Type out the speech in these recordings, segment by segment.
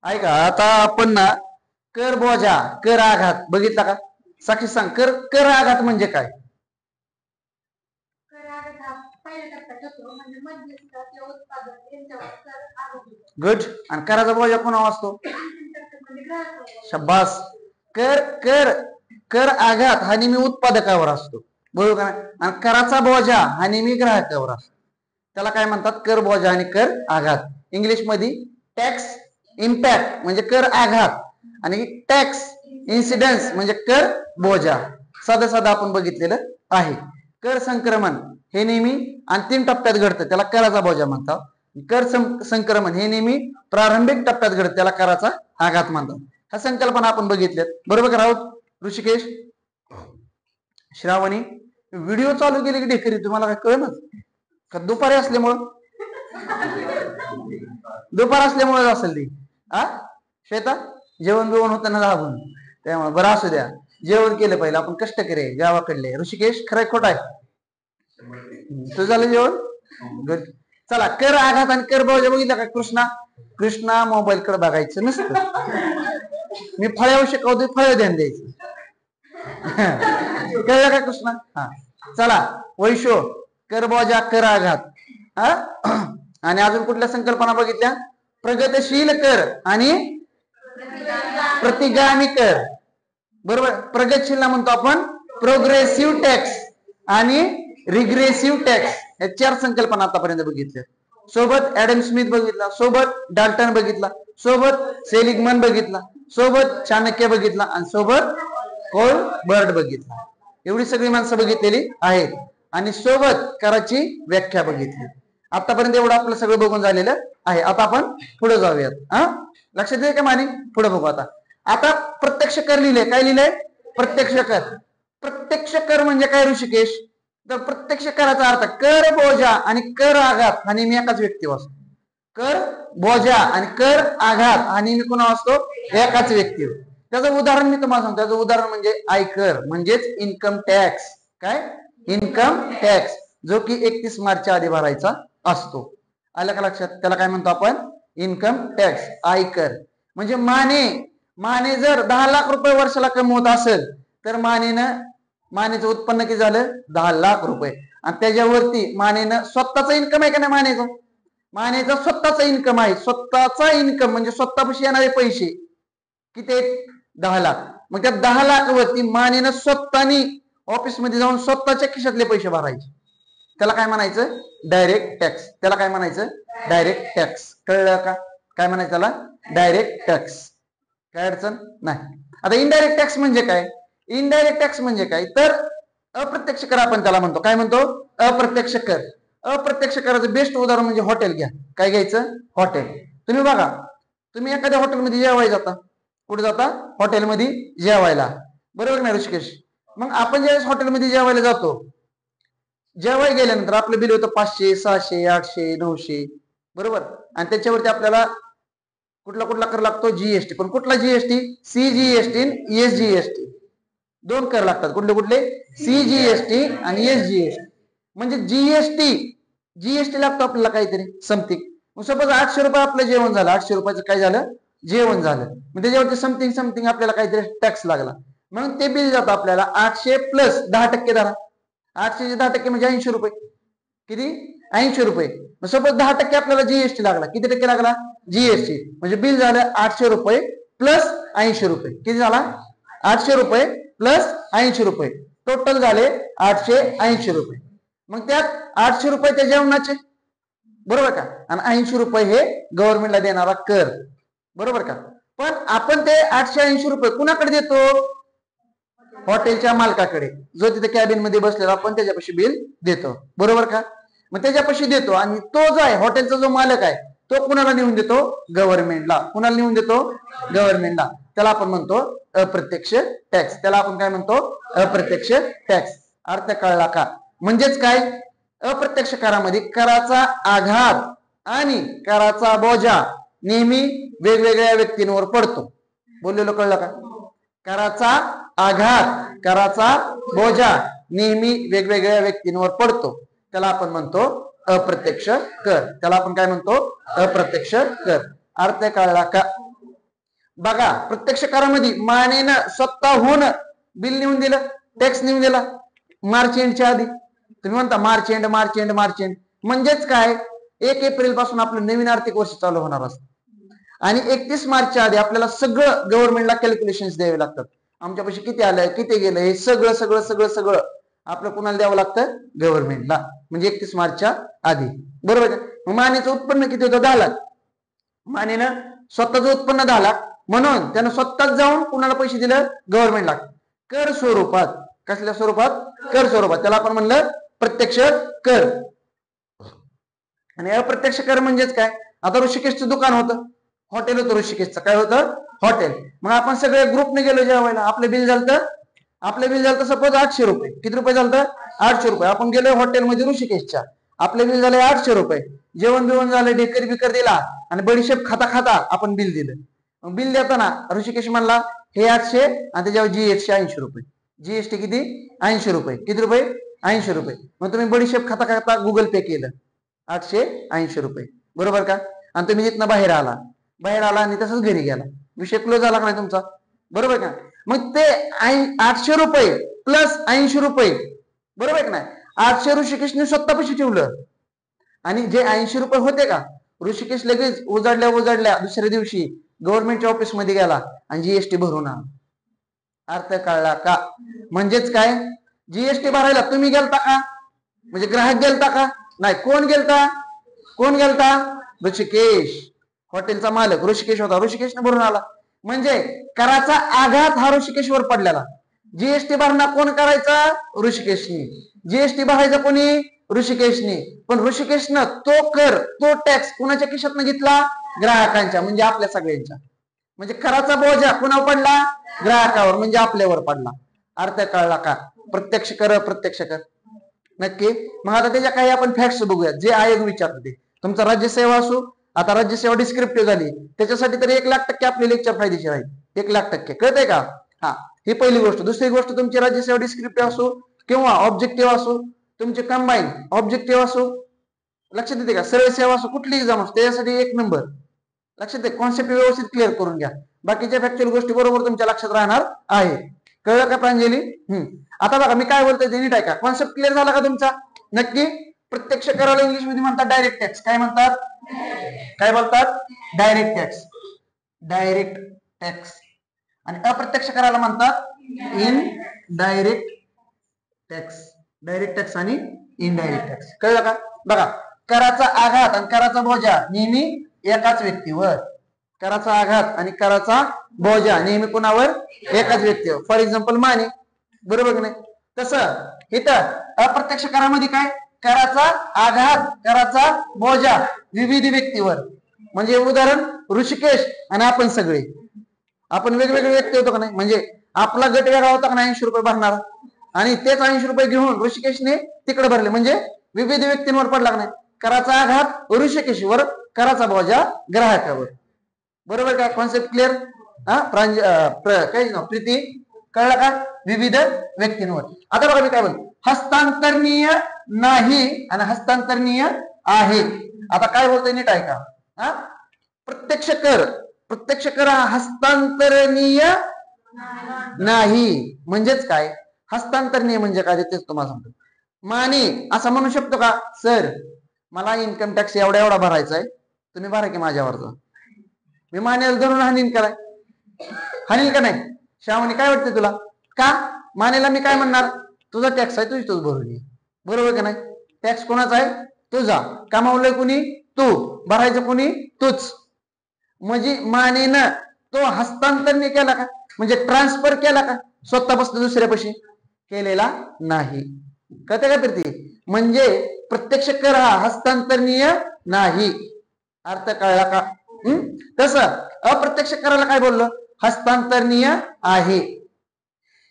ऐका आता आपण ना कर बोजा कर आघात बघितला का? साक्षी सांग, कर कर आघात म्हणजे काय? गुड. आणि कराचा बोजा कोणावर असतो? शब्बास. कर कर कर आघात हा नेहमी उत्पादकावर असतो, बरोबर का? आणि कराचा बोजा हा नेहमी ग्राहकावर असतो. त्याला काय म्हणतात? कर बोजा आणि कर आघात. इंग्लिश मध्ये टॅक्स इम्पॅक्ट म्हणजे कर आघात आणि टॅक्स इन्सिडेंस म्हणजे कर बोजा. साधं साधं आपण बघितलेलं आहे. कर संक्रमण हे नेहमी अंतिम टप्प्यात घडतं, त्याला कराचा बोजा म्हणतात. कर संक्रमण हे नेहमी प्रारंभिक टप्प्यात घडतं, त्याला कराचा आघात म्हणतात. ह्या संकल्पना आपण बघितल्यात, बरोबर का राऊत? ऋषिकेश, श्रावणी, व्हिडिओ चालू केली की ढेकरी तुम्हाला काय कळलं का? दुपारी असल्यामुळं दुपार असल्यामुळे असेल ती. श्वेता, जेवण बिवण होतं ना दाबून, त्यामुळे बरं असू द्या. जेवण केलं पाहिजे, आपण कष्ट करे गावाकडले. ऋषिकेश, खरंय खोट आहे? तुझं झालं जेवण? गुड. चला, कर आघात आणि कर बोजा बघितलं का? कृष्णा मोबाईल कडे बघायचं नसतं. मी फळ्यावर शिकवतोय, फळ ध्यान द्यायचं. कळलं का कृष्णा? हा. चला वैशो, कर बोजा कर आघात. आणि अजून कुठल्या संकल्पना बघितल्या? प्रगतशील कर आणि प्रतिगामी कर, बरोबर. प्रगतशीलला म्हणतो आपण प्रोग्रेसिव्ह टॅक्स आणि रिग्रेसिव्ह टॅक्स. या 4 संकल्पना आतापर्यंत बघितल्या. सोबत ऍडम स्मिथ बघितला, सोबत डाल्टन बघितला, सोबत सेलिगमन बघितला, सोबत चाणक्य बघितला आणि सोबत कोलबर्ट बघितला. एवढी सगळी माणसं बघितलेली आहेत आणि सोबत कराची व्याख्या बघितली. आतापर्यंत एवढं आपलं सगळं बघून झालेलं आहे. आता आपण पुढे जाऊयात. लक्षात येईल का मानी? पुढे बघू. आता प्रत्यक्ष कर लिहिले. काय लिहिलंय? प्रत्यक्ष कर. प्रत्यक्ष कर म्हणजे काय ऋषिकेश? तर प्रत्यक्ष कराचा अर्थ कर बोजा आणि कर आघात हा नेहमी एकाच व्यक्तीवर असतो. कर बोजा आणि कर आघात हा नेहमी कोणावर असतो? एकाच व्यक्तीवर. त्याचं उदाहरण मी तुम्हाला सांगतो. त्याचं उदाहरण म्हणजे आयकर म्हणजेच इन्कम टॅक्स. काय? इन्कम टॅक्स, जो की 31 मार्चच्या आधी भरायचा असतो. आलं का लक्षात? त्याला काय म्हणतो आपण? इन्कम टॅक्स, आयकर. म्हणजे माने जर 10 लाख रुपये वर्षाला कमवत असेल तर मानेचं उत्पन्न किती झालं? 10 लाख रुपये. आणि त्याच्यावरती मानेनं स्वतःचा इन्कम आहे का नाही? मानेचा स्वतःचा इन्कम आहे. स्वतःचा इन्कम म्हणजे स्वतःपाशी येणारे पैसे किती? 10 लाख. मग त्या 10 लाख वरती मानेनं स्वतःनी ऑफिस मध्ये जाऊन स्वतःच्या खिशातले पैसे भरायचे. त्याला काय म्हणायचं? Direct tax. त्याला काय म्हणायचं? Direct tax. कळलं का? काय म्हणायचं त्याला? Direct tax. काय अडचण नाही. आता इनडायरेक्ट टॅक्स म्हणजे काय? इनडायरेक्ट टॅक्स म्हणजे काय? तर अप्रत्यक्ष कर आपण त्याला म्हणतो. काय म्हणतो? अप्रत्यक्ष कर. अप्रत्यक्ष कराचं बेस्ट उदाहरण म्हणजे हॉटेल घ्या. काय घ्यायचं? हॉटेल. तुम्ही बघा, तुम्ही एखाद्या हॉटेलमध्ये जेवायला जाता. कुठे जाता? हॉटेलमध्ये जेवायला, बरोबर ना ऋषिकेश? मग आपण ज्यावेळेस हॉटेलमध्ये जेवायला जातो, जेवायला गेल्यानंतर आपलं बिल होतं 500, 600, 800, 900, बरोबर. आणि त्याच्यावरती आपल्याला कुठला कर लागतो? जीएसटी. पण कुठला जीएसटी? सीजीएसटी आणि एसजीएसटी. 2 कर लागतात. कुठले? सीजीएसटी आणि एसजीएसटी. म्हणजे जीएसटी लागतो आपल्याला काहीतरी समथिंग. सपोज 800 रुपये आपलं जेवण झालं. 800 रुपयाचं काय झालं? जेवण झालं. मग त्याच्यावरती समथिंग आपल्याला काहीतरी टॅक्स लागला. मग ते बिल जातं आपल्याला 800 प्लस 10% धरा. 800 चे 10% म्हणजे 80 रुपये. किती? 80 रुपये. सपोज 10% आपल्याला जीएसटी लागला. किती टक्के लागला? जीएसटी. म्हणजे बिल झालं 800 रुपये प्लस 80 रुपये. किती झाला? 800 रुपये प्लस 80 रुपये. टोटल झाले 880 रुपये. मग त्यात 800 रुपये त्या जेवणाचे, बरोबर का? आणि 80 रुपये हे गव्हर्नमेंटला देणारा कर, बरोबर का? पण आपण ते 880 रुपये कुणाकडे देतो? हॉटेलच्या मालकाकडे, जो तिथे कॅबिन मध्ये बसलेला आपण त्याच्यापाशी बिल देतो, बरोबर का? मग त्याच्यापाशी देतो आणि तो जो आहे हॉटेलचा जो मालक आहे तो कुणाला नेऊन देतो? गव्हर्नमेंटला. कुणाला नेऊन देतो? गव्हर्नमेंटला. त्याला आपण म्हणतो अप्रत्यक्ष टॅक्स. त्याला आपण काय म्हणतो? अप्रत्यक्ष टॅक्स. अर्थ कळला का? म्हणजेच काय? अप्रत्यक्ष करामध्ये कराचा आघात आणि कराचा बोजा नेहमी वेगवेगळ्या व्यक्तींवर पडतो. बोललेलो कळलं का? कराचा आघात, कराचा बोजा नेहमी वेगवेगळ्या व्यक्तींवर पडतो. त्याला आपण म्हणतो अप्रत्यक्ष कर. त्याला आपण काय म्हणतो? अप्रत्यक्ष कर. अर्थ कळला का? बघा प्रत्यक्ष करामध्ये मानेनं स्वतःहून बिल नेऊन दिलं, टॅक्स नेऊन दिला मार्च एंडच्या आधी. तुम्ही म्हणता March end March end March end म्हणजेच काय, 1 एप्रिल पासून आपलं नवीन आर्थिक वर्ष चालू होणार असतं आणि 31 मार्चच्या आधी आपल्याला सगळं गव्हर्नमेंटला कॅल्क्युलेशन्स द्यावे लागतात. आमच्यापाशी किती आलंय, किती गेलं, हे सगळं सगळं सगळं सगळं आपलं कुणाला द्यावं लागतं, गव्हर्नमेंटला, म्हणजे 31 मार्चच्या आधी. बरोबर का? मानेचं उत्पन्न किती होतं, 10 लाख. मानेनं स्वतःचं उत्पन्न 10 लाख, म्हणून त्यानं स्वतःच जाऊन कुणाला पैसे दिलं, गव्हर्नमेंटला, कर स्वरूपात. कसल्या स्वरूपात, कर स्वरूपात. त्याला आपण म्हणलं प्रत्यक्ष कर. आणि अप्रत्यक्ष कर म्हणजेच काय, आता ऋषिकेशचं दुकान होतं, हॉटेल होतं ऋषिकेशचं, काय होतं, हॉटेल. मग आपण सगळे ग्रुपने गेलो जेवायला, आपलं बिल झालं सपोज 800 रुपये. किती रुपये झालं, 800 रुपये. आपण गेलो हॉटेलमध्ये ऋषिकेशच्या, आपले बिल झाले 800 रुपये. जेवण बिवण झालं, ढेकर बिकर दिला आणि बडीशेप खाता खाता आपण बिल दिलं. मग बिल देताना ऋषिकेश म्हणला हे 800 आणि त्याच्यावर जीएसटी 80 रुपये. जीएसटी किती, 80 रुपये. किती रुपये, 80 रुपये. मग तुम्ही बडीशेप खाता खाता गुगल पे केलं 880 रुपये. बरोबर का? आणि तुम्ही तिथनं बाहेर आला आणि तसंच घरी गेला, विषय क्लोज झाला का नाही तुमचा? बरोबर का? मग ते 800 रुपये प्लस 80 रुपये, बरोबर का नाही, 800 ऋषिकेशने स्वतःपाशी ठेवलं आणि जे 80 रुपये होते का, ऋषिकेश लगेच उजाडल्या दुसऱ्या दिवशी गव्हर्नमेंटच्या ऑफिस मध्ये गेला आणि जीएसटी भरून आला. अर्थ कळला का? म्हणजेच काय, जीएसटी भरायला तुम्ही गेलता का, म्हणजे ग्राहक गेलता का, नाही. कोण गेलता, ऋषिकेश, हॉटेलचा मालक ऋषिकेश होता, ऋषिकेशने भरून आला. म्हणजे कराचा आघात हा ऋषिकेशवर पडलेला. जीएसटी भरणा कोण करायचा, ऋषिकेशने. जीएसटी भरायचा कोणी, ऋषिकेशने. पण ऋषिकेशनं तो कर, तो टॅक्स कुणाच्या खिशातनं घेतला, ग्राहकांच्या, म्हणजे आपल्या सगळ्यांच्या. म्हणजे कराचा बोजा कुणावर पडला, ग्राहकावर, म्हणजे आपल्यावर पडला. अर्थ कळला का? प्रत्यक्ष कर, अप्रत्यक्ष कर. नक्की. मग आता त्याच्या काही आपण फॅक्ट्स बघूया जे आयोग विचारते. तुमचा राज्यसेवा असो, आता राज्यसेवा डिस्क्रिप्टिव्ह झाली, त्याच्यासाठी तर 1,00,000% आपले लेक्चर फायदेशीर आहे. 1,00,000%. कळतंय का? हा, ही पहिली गोष्ट. दुसरी गोष्ट, तुमची राज्यसेवा डिस्क्रिप्टिव्ह असो किंवा ऑब्जेक्टिव्ह असो, तुमचे कंबाईन ऑब्जेक्टिव्ह असो, लक्षात येते का, सरळ सेवा असो, कुठली एक्झाम असो, त्याच्यासाठी 1 नंबर. लक्षात येते, कॉन्सेप्ट व्यवस्थित क्लिअर करून घ्या. बाकीच्या फॅक्च्युअल गोष्टी बरोबर तुमच्या लक्षात राहणार आहे. कळलं का प्रांजली? आता बघा मी काय बोलतोय ते नीट आहे का, कॉन्सेप्ट क्लिअर झाला का तुमचा? नक्की. प्रत्यक्ष कराला इंग्लिश मध्ये म्हणतात डायरेक्ट टॅक्स. काय म्हणतात, काय बोलतात, डायरेक्ट टॅक्स. Direct tax. आणि अप्रत्यक्ष कराला म्हणतात इनडायरेक्ट टॅक्स. डायरेक्ट टॅक्स आणि इनडायरेक्ट टॅक्स. कळलं का? बघा, कराचा आघात आणि कराचा बोजा नेहमी एकाच व्यक्तीवर. कराचा आघात आणि कराचा बोजा नेहमी कोणावर, एकाच व्यक्तीवर. फॉर एक्झाम्पल माने, बरोबर की नाही. तसं इथं अप्रत्यक्ष करामध्ये काय, कराचा आघात, कराचा बोजा विविध व्यक्तीवर. म्हणजे उदाहरण ऋषिकेश आणि आपण सगळे, आपण वेगवेगळे व्यक्ती होतो का नाही, म्हणजे आपला गट वेगळा होता का नाही 80 रुपये भरणारा, आणि तेच 80 रुपये घेऊन ऋषिकेशने तिकडे भरले, म्हणजे विविध व्यक्तींवर पडला का नाही. कराचा आघात ऋषिकेशवर, कराचा बोजा ग्राहकावर. बरोबर का? Concept clear? काही ना प्रीती, कळलं का? विविध व्यक्तींवर. आता बघा मी काय बोलतो, हस्तांतरणीय नाही आणि हस्तांतरणीय आहे. आता काय बोलतोय नीट आहे का? प्रत्यक्ष कर हा हस्तांतरणीय नाही. म्हणजेच काय, हस्तांतरणीय म्हणजे काय तेच तुम्हाला सांगतो. माने असं म्हणू शकतो का, सर मला इन्कम टॅक्स एवढा भरायचा आहे, तुम्ही भरा की माझ्यावरचा. मी मानेला धरून हानीन का नाही? श्यामनी काय वाटतं तुला? का मानेला मी काय म्हणणार, तुझा टॅक्स आहे, तूच भरून ये. बरोबर का नाही? टॅक्स कोणाचा आहे, तुझा. कमावलंय कुणी, तू. भरायचं कुणी, तूच. म्हणजे मानेनं तो हस्तांतरण केला का, म्हणजे ट्रान्सफर केला का, स्वतःपासून दुसऱ्यापाशी केलेला नाही. कळते का प्रीती? म्हणजे प्रत्यक्ष कर हा हस्तांतरणीय नाही. अर्थ कळला का? तसं अप्रत्यक्ष करायला काय बोललो, हस्तांतरणीय आहे.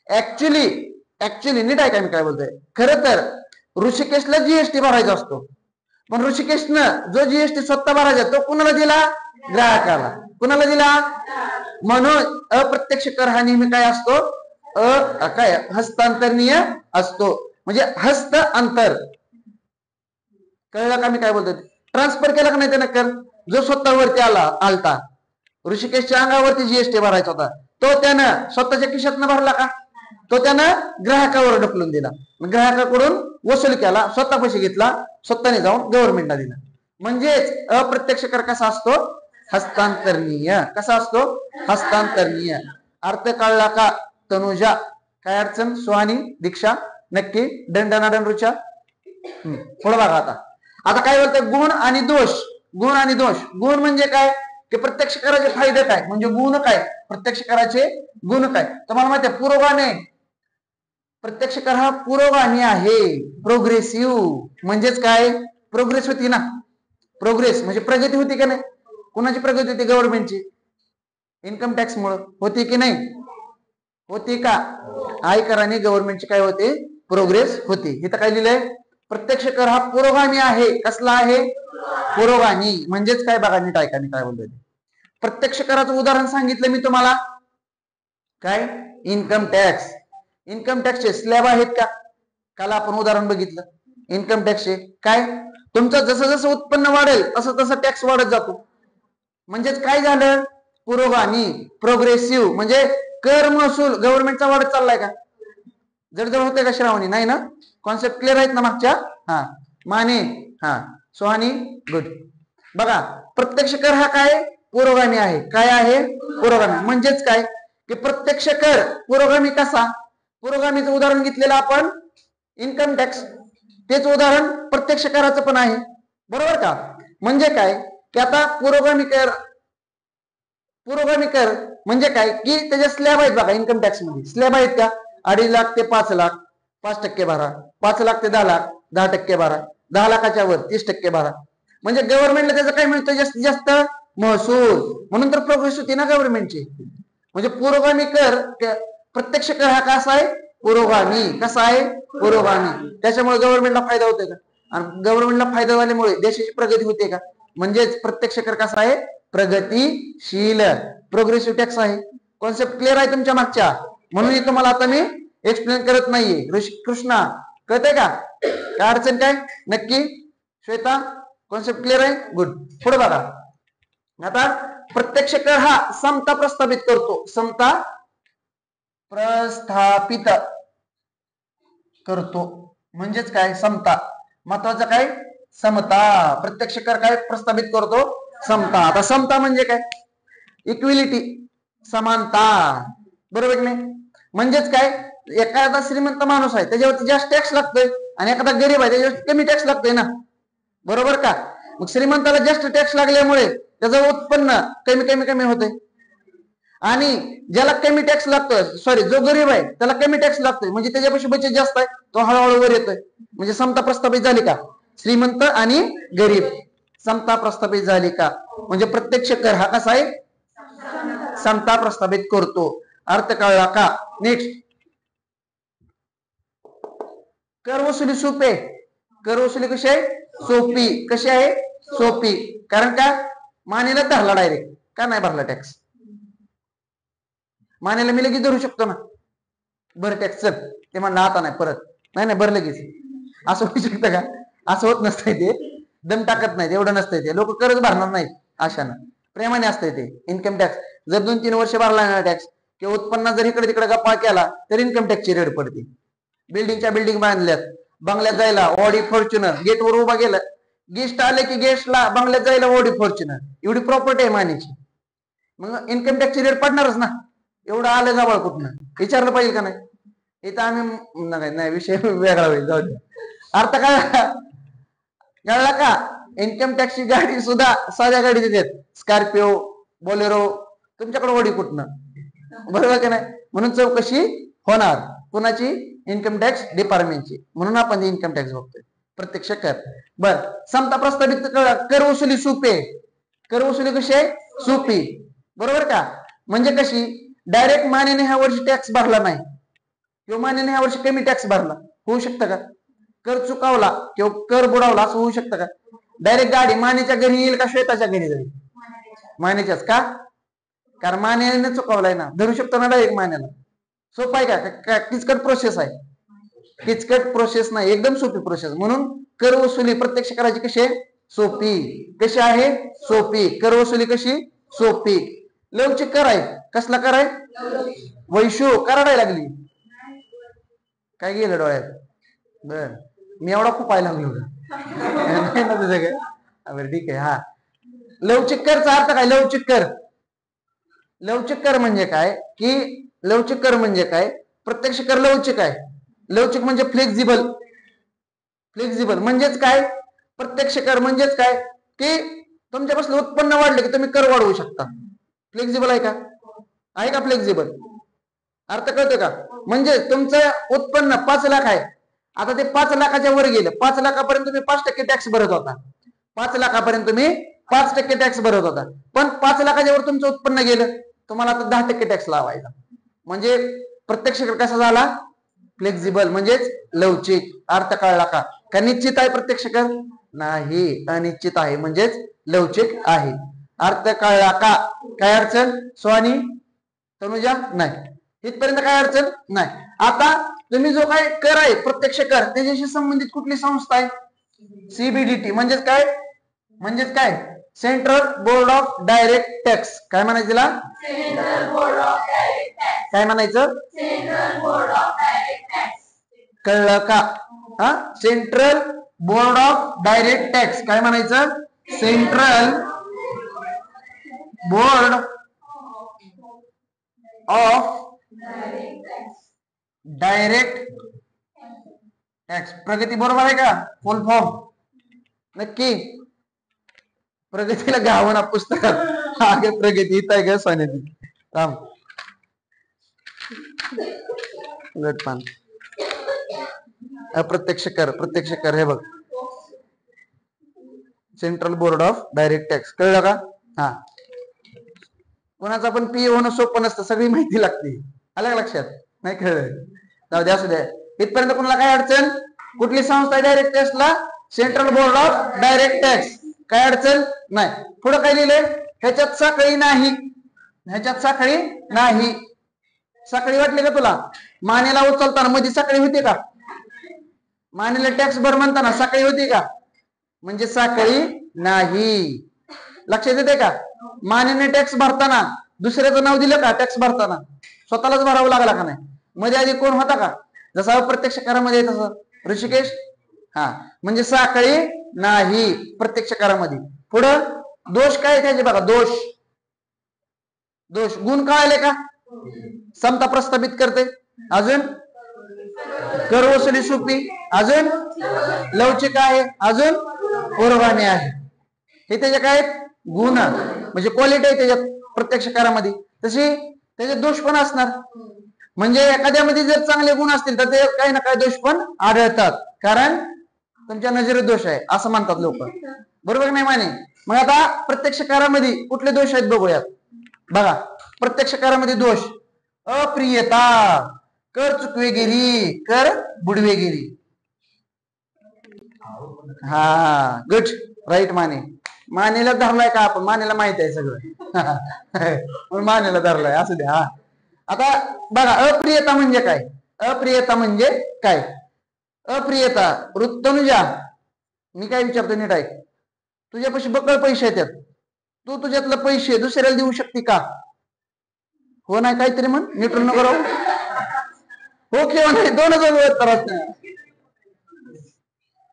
ऍक्च्युली नीट आहे का मी काय बोलतोय? खरं तर ऋषिकेशला जीएसटी भरायचा असतो, पण ऋषिकेशनं जो जीएसटी स्वतः भरायचा तो कुणाला दिला, ग्राहकाला. कुणाला दिला? म्हणून अप्रत्यक्ष कर हा नेहमी काय असतो, काय हस्तांतरणीय असतो. म्हणजे हस्त अंतर. कळलं का मी काय बोलतोय? ट्रान्सफर केला का नाही त्यानं कर, जो स्वतःवरती आलता, ऋषिकेशच्या अंगावरती जीएसटी भरायचा होता, तो त्यानं स्वतःच्या खिशातनं भरला का? तो त्यानं ग्राहकावर ढकलून दिला, ग्राहकाकडून वसूल केला, स्वतः पैसे घेतला, स्वतःने जाऊन गव्हर्नमेंटला दिला. म्हणजेच अप्रत्यक्ष कर कसा असतो? हस्तांतरणीय. कसा असतो? हस्तांतरणीय. अर्थ कळला का तनुजा? काय अडचण? सुहानी, दीक्षा, नक्की दंडनादन रुचा. पुढे बघा आता काय बोलतोय? गुण आणि दोष. गुण आणि दोष. गुण म्हणजे काय? की प्रत्यक्ष कराचे फायदे काय, म्हणजे गुण काय, प्रत्यक्ष कराचे गुण काय. तुम्हाला माहिती आहे पुरोगामी, प्रत्यक्ष कर हा पुरोगामी आहे, प्रोग्रेसिव्ह. म्हणजेच काय? प्रोग्रेस होती ना. प्रोग्रेस म्हणजे प्रगती होती का नाही? कुणाची प्रगती होती? गव्हर्नमेंटची. इन्कम टॅक्स मुळे होती की नाही? होती का? आयकराने गव्हर्नमेंटची काय होते? प्रोग्रेस होती. इथं काय लिहिलंय? प्रत्यक्ष कर हा पुरोगामी आहे. कसला आहे? पुरोगामी. म्हणजेच काय? बघा नीट ऐका, काय बोलतोय. प्रत्यक्ष कराचं उदाहरण सांगितलं मी तुम्हाला. काय? Income tax. इन्कम टॅक्सचे स्लॅब आहेत का? काल आपण उदाहरण बघितलं इन्कम टॅक्सचे. काय? तुमचं जसं जसं उत्पन्न वाढेल तसं तसं टॅक्स वाढत जातो. म्हणजेच काय झालं? पुरोगामी, प्रोग्रेसिव्ह. म्हणजे कर महसूल गव्हर्नमेंटचा वाढत चाललाय का? जडजड होते का श्रावणी? नाही ना? कॉन्सेप्ट क्लिअर आहेत ना मागच्या? हा. माने, हा. सुहानी, गुड. बघा प्रत्यक्ष कर हा काय? पुरोगामी आहे. काय आहे? पुरोगामी. म्हणजेच काय? की प्रत्यक्ष कर पुरोगामी कसा? पुरोगामीचं उदाहरण घेतलेलं आपण इन्कम टॅक्स. तेच उदाहरण प्रत्यक्ष कराचं पण आहे, बरोबर का? म्हणजे काय? की आता पुरोगामी कर म्हणजे काय? की त्याचे स्लॅब आहेत बघा. इन्कम टॅक्स मध्ये स्लॅब आहेत का? 2.5 लाख ते 5 लाख 5% भरा, 5 लाख ते 10 लाख 10% भरा, 10 लाखाच्या वर 30% भरा. म्हणजे गव्हर्नमेंटला त्याचं काय मिळतं? जास्तीत जास्त महसूल. म्हणून तर प्रोग्रेस होती ना गव्हर्नमेंटची. म्हणजे पुरोगामी कर, प्रत्यक्ष कर हा कसा आहे? पुरोगामी. कसा आहे? पुरोगामी. त्याच्यामुळे गव्हर्नमेंटला फायदा होतोय का? आणि गव्हर्नमेंटला फायदा झाल्यामुळे देशाची प्रगती होते का? म्हणजेच प्रत्यक्ष कर कसा आहे? प्रगतीशील, प्रोग्रेसिव्ह टॅक्स आहे. कॉन्सेप्ट क्लिअर आहे तुमच्या मागच्या? म्हणून तुम्हाला आता मी एक्सप्लेन करत नाहीये. कृष्णा कळतंय का? काय अडचण काय? नक्की. श्वेता कॉन्सेप्ट क्लिअर आहे? गुड. पुढे बघा. आता प्रत्यक्ष कर हा समता प्रस्थापित करतो. समता प्रस्थापित करतो. म्हणजेच काय? समता. महत्वाचं काय? समता. प्रत्यक्ष कर काय प्रस्थापित करतो? समता. आता समता म्हणजे काय? इक्विलिटी, समानता, बरोबर की नाही? म्हणजेच काय? एखादा श्रीमंत माणूस आहे त्याच्यावरती जास्त टॅक्स लागतोय आणि एखादा गरीब आहे त्याच्यावरती कमी टॅक्स लागतोय ना, बरोबर का? मग श्रीमंताला जास्त टॅक्स लागल्यामुळे त्याचं उत्पन्न कमी कमी कमी होतंय आणि ज्याला कमी टॅक्स लागतोय, सॉरी जो गरीब आहे त्याला कमी टॅक्स लागतोय, म्हणजे त्याच्यापाशी बचत जास्त आहे, तो हळूहळू वर येतोय. म्हणजे समता प्रस्थापित झाली का? श्रीमंत आणि गरीब समता प्रस्थापित झाली का? म्हणजे प्रत्यक्ष कर हा कसा आहे? समता प्रस्थापित करतो. अर्थ कळला का? नेक्स्ट. कर वसुली सोपे. कर वसुली कशी आहे? सोपी. कशी आहे? सोपी. कारण का? मानेला धरला डायरेक्ट. का नाही भरला टॅक्स? मानेला मी लगेच धरू शकतो ना, बरं टॅक्स चल, ते म्हणलं आता नाही परत, नाही बरं लगेच. असं होऊ शकतं का? असं होत नसतंय. ते दम टाकत नाहीत, एवढं नसतंय. ते लोक करच भरणार नाहीत अशानं, प्रेमाने असतंय ते. इन्कम टॅक्स जर 2-3 वर्ष भरला ना टॅक्स किंवा उत्पन्नात जर इकडे तिकडे गप्पा केला तर इन्कम टॅक्सची रेड पडते. बिल्डिंगच्या बिल्डिंग बांधल्यात, बंगल्यात जायला ऑडी फॉर्च्युनर, गेटवर उभा गेला, गेस्ट आले की गेस्टला बंगल्यात जायला ऑडी फॉर्च्युनर, एवढी प्रॉपर्टी आहे मानेची, मग इन्कम टॅक्सची रेट पडणारच ना. एवढं आलं जवळ कुठनं, विचारलं पाहिजे का नाही? इथं आम्ही नाही, विषय वेगळा होईल, जाऊ दे. अर्थ काय कळला का? इन्कम टॅक्सची गाडी सुद्धा साध्या गाडी देतात, स्कॉर्पिओ, बोलेरो, तुमच्याकडे ऑडी कुठनं, बरोबर का नाही? म्हणून चौकशी होणार कुणाची? इन्कम टॅक्स डिपार्टमेंटची. म्हणून आपण इन्कम टॅक्स बघतोय. प्रत्यक्ष कर. बर, समता प्रस्थापित कर वसुली सोपी. कर वसुली कशी आहे? सोपी, बरोबर का? म्हणजे कशी? डायरेक्ट मानेने ह्या वर्षी टॅक्स भरला नाही किंवा मानेने ह्या वर्षी कमी टॅक्स भरला, होऊ शकतं का? कर चुकावला किंवा कर बुडावला असं होऊ शकतं का? डायरेक्ट गाडी मानेच्या घरी येईल का श्वेताच्या घरी जाईल? मानेच्याच का? कारण मानेने चुकावलाय ना, धरू शकतो ना डायरेक्ट मानेला. सोपं आहे का? किचकट प्रोसेस आहे? किचकट प्रोसेस नाही, एकदम सोपी प्रोसेस. म्हणून कर वसुली प्रत्यक्ष करायची कशी आहे? सोपी. कशी आहे? सोपी. कर वसुली कशी? सोपी. लवचिक कर आहे. कसला कर आहे? वैशू कराडायला लागली. काय गेलं डोळ्यात? बर, मी एवढा खूप पाहायला लागलो नाही ना तुझं काय? बरं ठीक आहे. हा, लवचिक करचा अर्थ काय? लवचिक कर. लवचिक कर म्हणजे काय की लवचिक कर म्हणजे काय? प्रत्यक्ष कर लवचिक आहे. लवचिक म्हणजे फ्लेक्झिबल. फ्लेक्झिबल म्हणजेच काय? प्रत्यक्ष कर म्हणजेच काय की तुमच्यापासून उत्पन्न वाढले की तुम्ही कर वाढवू शकता. फ्लेक्झिबल आहे का? आहे का फ्लेक्झिबल? अर्थ कळतोय का? म्हणजे तुमचं उत्पन्न 5 लाख आहे. आता ते 5 लाखाच्या वर गेलं. 5 लाखापर्यंत तुम्ही 5% टॅक्स भरत होता. 5 लाखापर्यंत तुम्ही 5% टॅक्स भरत होता. पण 5 लाखाच्या वर तुमचं उत्पन्न गेलं, तुम्हाला आता 10% टॅक्स लावायचा. म्हणजे प्रत्यक्ष कर कसा झाला? फ्लेक्झिबल म्हणजेच लवचिक. अर्थ कळला का? का निश्चित आहे प्रत्यक्ष कर? नाही, अनिश्चित आहे म्हणजेच लवचिक आहे. अर्थ कळला का? काय अडचण? स्वानी, तनुजा? नाही, इथपर्यंत काय अडचण नाही. आता तुम्ही जो काय कर आहे प्रत्यक्ष कर, त्याच्याशी संबंधित कुठली संस्था आहे? सीबीडीटी. म्हणजेच काय? म्हणजेच काय? Central board of direct tax. काय म्हणायचं तिला? Central board of direct tax. काय म्हणायचं? Central board of direct tax. कळलं का? हा, central board of direct tax. काय म्हणायचं? Central board of direct tax. प्रगती बरोबर आहे का? फुल फॉर्म नक्की? प्रगतीला गावं ना पुस्तकात. आगे प्रगती इथं आहे का सोन्याची? थांब, पान. अप्रत्यक्ष कर, प्रत्यक्ष कर. हे बघ, central board of direct tax. कळलं का? हा, कोणाचा पण पी होणं सोपं नसतं, सगळी माहिती लागते. आलं लक्षात? नाही कळलं? जाऊ द्या, असू द्या. इथपर्यंत कोणाला काय अडचण? कुठली संस्था आहे डायरेक्ट टॅक्सला? Central board of direct tax. काय अडचण नाही. पुढे काय लिहिलंय? ह्याच्यात साखळी नाही. ह्याच्यात साखळी नाही. साखळी वाटली का तुला? मानेला उचलताना मध्ये साखळी होती का? मानेला टॅक्स भर म्हणताना साखळी होती का? म्हणजे साखळी नाही. लक्षात येते का? मानेने टॅक्स भरताना दुसऱ्याचं नाव दिलं का? टॅक्स भरताना स्वतःलाच भरावं लागला का नाही? मध्ये आधी कोण होता का? जसं अप्रत्यक्ष करामध्ये तसं ऋषिकेश. हा, म्हणजे साखळी नाही प्रत्यक्ष करामध्ये. पुढं दोष काय त्याचे बघा. दोष, दोष गुण कळाले का? समता प्रस्थापित करते. अजून कर वसुली सोपी. अजून लवचिक आहे. अजून पूर्वाने आहे. हे त्याचे काय गुण म्हणजे क्वालिटी आहे त्याच्यात प्रत्यक्ष करामध्ये. तशी त्याचे दोष पण असणार. म्हणजे एखाद्यामध्ये जर चांगले गुण असतील तर ते काही ना काही दोष पण आढळतात, कारण तुमच्या नजरेत दोष आहे असं म्हणतात लोक. बरोबर नाही माने? मग आता प्रत्यक्ष करामध्ये कुठले दोष आहेत बघूयात. बघा, प्रत्यक्ष करामध्ये दोष: अप्रियता, कर चुकवेगिरी, कर बुडवेगिरी. हा, गुड, राईट माने. मानेला धरलाय का आपण? मानेला माहित आहे सगळं. मानेला धरलाय, असू द्या. हा, आता बघा, अप्रियता म्हणजे काय? अप्रियता म्हणजे काय? अप्रियता. तनुजा, मी काय विचारतो नीट ऐक. तुझ्यापाशी बकळ पैसे येतात, तू तुझ्यातले पैसे दुसऱ्याला देऊ शकते का? हो नाही? काहीतरी म्हण, नीट नको राहू. हो किंवा नाही, दोनच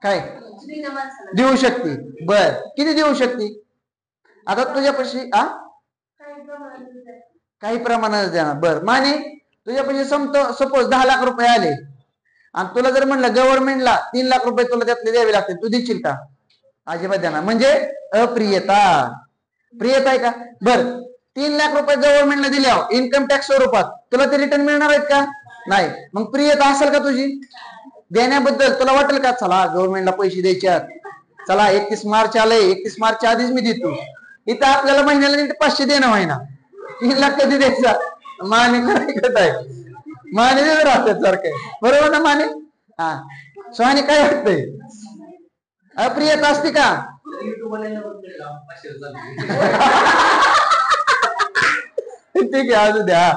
काय देऊ शकते. बर, किती देऊ शकते? आता तुझ्यापाशी काही प्रमाणात देणार. बर माने, तुझ्यापाशी सपोज 10 लाख रुपये आले आणि तुला जर म्हणलं गव्हर्नमेंटला 3 लाख रुपये तुला त्यातले द्यावे लागतील, तू देशील का? अजिबात देणार. म्हणजे अप्रियता. प्रियता आहे का? बर, 3 लाख रुपये गव्हर्नमेंटला दिल्यावर इन्कम टॅक्स स्वरूपात तुला ते रिटर्न मिळणार आहेत का? नाही. मग प्रियता असेल का तुझी? देण्याबद्दल तुला वाटेल का चला गव्हर्नमेंटला पैसे द्यायचे, चला 31 मार्च आलंय, 31 मार्चच्या आधीच मी देतो. इथं आपल्याला महिन्याला 500 देणं व्हायना, 3 लाख कधी द्यायचा? माने करत आहे, माने राहतात सारखं. बरोबर ना माने? हा, स्वाने काय वाटतंय? अप्रियता असते का? ठीक आहे, असू द्या,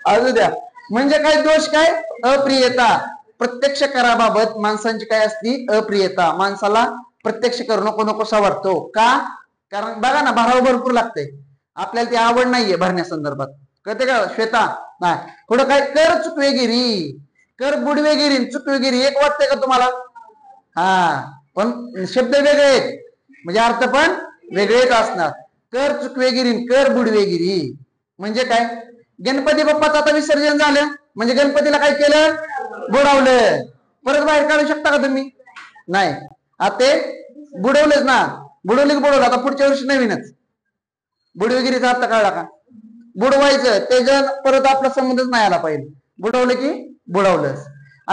असू द्या. म्हणजे काय दोष? काय? अप्रियता. प्रत्यक्ष कराबाबत माणसांची काय असती? अप्रियता. माणसाला प्रत्यक्ष करू नको नकोसा वाटतो का? कारण बघा ना, भराव भरपूर लागतंय, आपल्याला ती आवड नाहीये भरण्यासंदर्भात. कळते का श्वेता? नाही. पुढं काय, कर चुकवेगिरी, कर बुडवेगिरी, चुकवेगिरी एक वाटतंय का तुम्हाला? हा, पण शब्द वेगळे आहेत, म्हणजे अर्थ पण वेगळेच असणार. कर चुकवेगिरी, कर बुडवेगिरी म्हणजे काय? गणपती बाप्पाचं आता विसर्जन झालं म्हणजे गणपतीला काय केलं? बुडवलं. परत बाहेर काढू शकता का तुम्ही? नाही. आता ते बुडवलेच ना, बुडवले की बुडवलं, आता पुढच्या वर्षी नवीनच. बुडवेगिरीचा अर्थ कळला का? बुडवायचं, त्याच्या परत आपला संबंधच नाही आला पाहिजे. बुडवलं की बुडवलंच.